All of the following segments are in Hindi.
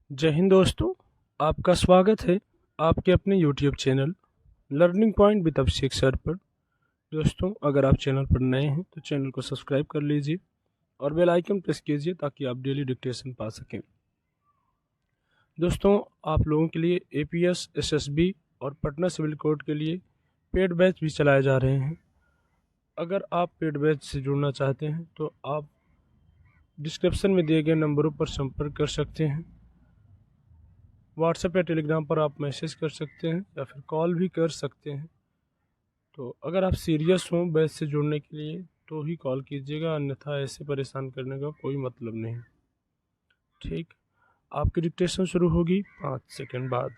जय हिंद दोस्तों। आपका स्वागत है आपके अपने YouTube channel learning point with Abhishek sir पर। दोस्तों, अगर आप चैनल पर नए हैं तो चैनल को सब्सक्राइब कर लीजिए और बेल आइकन प्रेस कीजिए ताकि आप डेली डिक्टेशन पा सकें। दोस्तों, आप लोगों के लिए APS, SSB और पटना सिविल कोर्ट के लिए पेड बैच भी चलाए जा रहे हैं। अगर आप पेड बैच से जुड़ना चाहते हैं तो आप डिस्क्रिप्शन में दिए गए नंबरों पर संपर्क कर सकते हैं। व्हाट्सएप या टेलीग्राम पर आप मैसेज कर सकते हैं या फिर कॉल भी कर सकते हैं। तो अगर आप सीरियस हों बैच से जुड़ने के लिए तो ही कॉल कीजिएगा, अन्यथा ऐसे परेशान करने का कोई मतलब नहीं। ठीक, आपकी डिक्टेशन शुरू होगी 5 सेकंड बाद।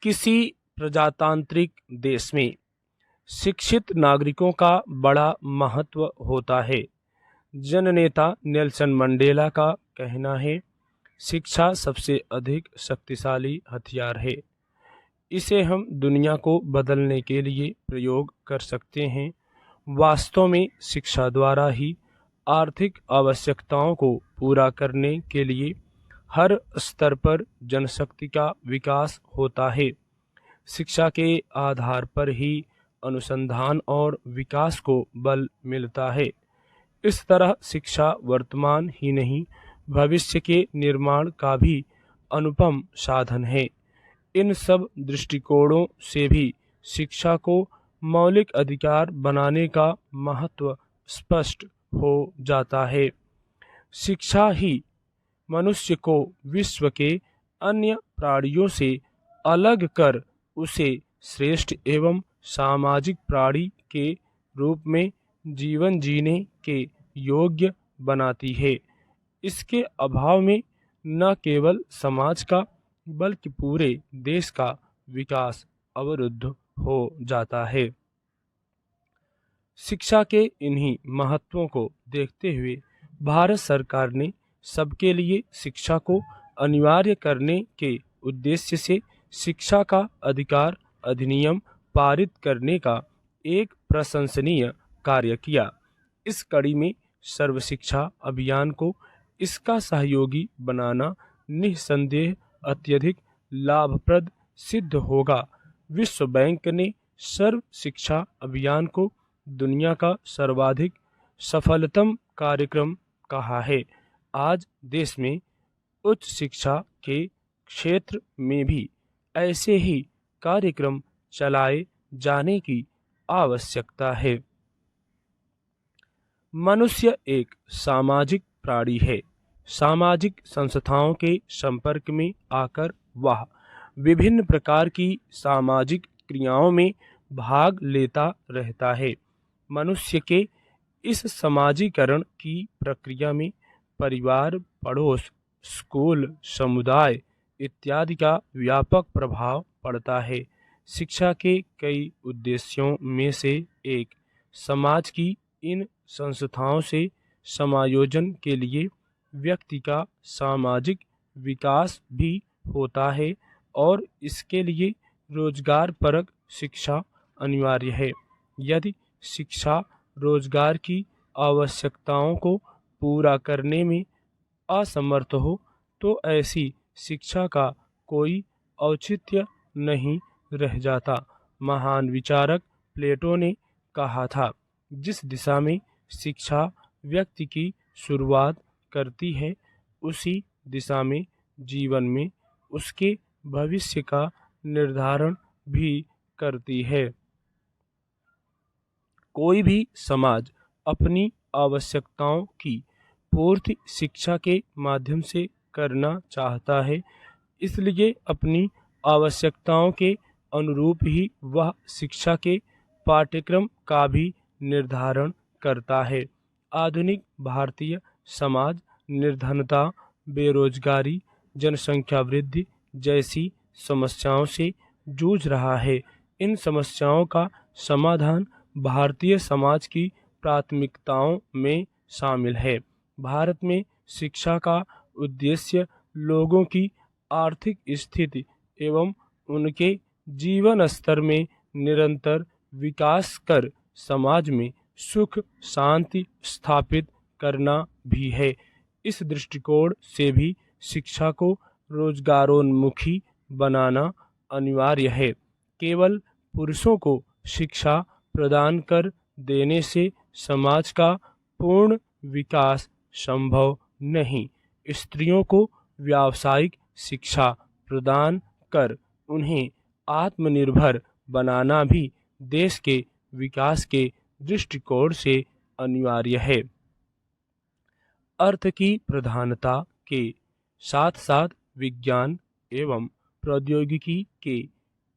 किसी प्रजातांत्रिक देश में शिक्षित नागरिकों का बड़ा महत्व होता है। जननेता नेल्सन मंडेला का कहना है, शिक्षा सबसे अधिक शक्तिशाली हथियार है। इसे हम दुनिया को बदलने के लिए प्रयोग कर सकते हैं। वास्तव में शिक्षा द्वारा ही आर्थिक आवश्यकताओं को पूरा करने के लिए हर स्तर पर जनशक्ति का विकास होता है। शिक्षा के आधार पर ही अनुसंधान और विकास को बल मिलता है। इस तरह शिक्षा वर्तमान ही नहीं, भविष्य के निर्माण का भी अनुपम साधन है। इन सब दृष्टिकोणों से भी शिक्षा को मौलिक अधिकार बनाने का महत्व स्पष्ट हो जाता है। शिक्षा ही मनुष्य को विश्व के अन्य प्राणियों से अलग कर उसे श्रेष्ठ एवं सामाजिक प्राणी के रूप में जीवन जीने के योग्य बनाती है। इसके अभाव में न केवल समाज का बल्कि पूरे देश का विकास अवरुद्ध हो जाता है। शिक्षा के इन्हीं महत्वों को देखते हुए भारत सरकार ने सबके लिए शिक्षा को अनिवार्य करने के उद्देश्य से शिक्षा का अधिकार अधिनियम पारित करने का एक प्रशंसनीय कार्य किया। इस कड़ी में सर्व शिक्षा अभियान को इसका सहयोगी बनाना निस्संदेह अत्यधिक लाभप्रद सिद्ध होगा। विश्व बैंक ने सर्व शिक्षा अभियान को दुनिया का सर्वाधिक सफलतम कार्यक्रम कहा है। आज देश में उच्च शिक्षा के क्षेत्र में भी ऐसे ही कार्यक्रम चलाए जाने की आवश्यकता है। मनुष्य एक सामाजिक प्राणी है। सामाजिक संस्थाओं के संपर्क में आकर वह विभिन्न प्रकार की सामाजिक क्रियाओं में भाग लेता रहता है। मनुष्य के इस समाजीकरण की प्रक्रिया में परिवार, पड़ोस, स्कूल, समुदाय इत्यादि का व्यापक प्रभाव पड़ता है। शिक्षा के कई उद्देश्यों में से एक समाज की इन संस्थाओं से समायोजन के लिए व्यक्ति का सामाजिक विकास भी होता है और इसके लिए रोजगारपरक शिक्षा अनिवार्य है। यदि शिक्षा रोजगार की आवश्यकताओं को पूरा करने में असमर्थ हो तो ऐसी शिक्षा का कोई औचित्य नहीं रह जाता। महान विचारक प्लेटो ने कहा था, जिस दिशा में शिक्षा व्यक्ति की शुरुआत करती है उसी दिशा में जीवन में उसके भविष्य का निर्धारण भी करती है। कोई भी समाज अपनी आवश्यकताओं की पूर्ति शिक्षा के माध्यम से करना चाहता है, इसलिए अपनी आवश्यकताओं के अनुरूप ही वह शिक्षा के पाठ्यक्रम का भी निर्धारण करता है। आधुनिक भारतीय समाज निर्धनता, बेरोजगारी, जनसंख्या वृद्धि जैसी समस्याओं से जूझ रहा है। इन समस्याओं का समाधान भारतीय समाज की प्राथमिकताओं में शामिल है। भारत में शिक्षा का उद्देश्य लोगों की आर्थिक स्थिति एवं उनके जीवन स्तर में निरंतर विकास कर समाज में सुख शांति स्थापित करना भी है। इस दृष्टिकोण से भी शिक्षा को रोजगारोन्मुखी बनाना अनिवार्य है। केवल पुरुषों को शिक्षा प्रदान कर देने से समाज का पूर्ण विकास संभव नहीं। स्त्रियों को व्यावसायिक शिक्षा प्रदान कर उन्हें आत्मनिर्भर बनाना भी देश के विकास के दृष्टिकोण से अनिवार्य है। अर्थ की प्रधानता के साथ साथ विज्ञान एवं प्रौद्योगिकी के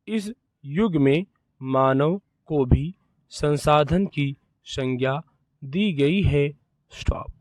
इस युग में मानव को भी संसाधन की संज्ञा दी गई है। स्टॉप।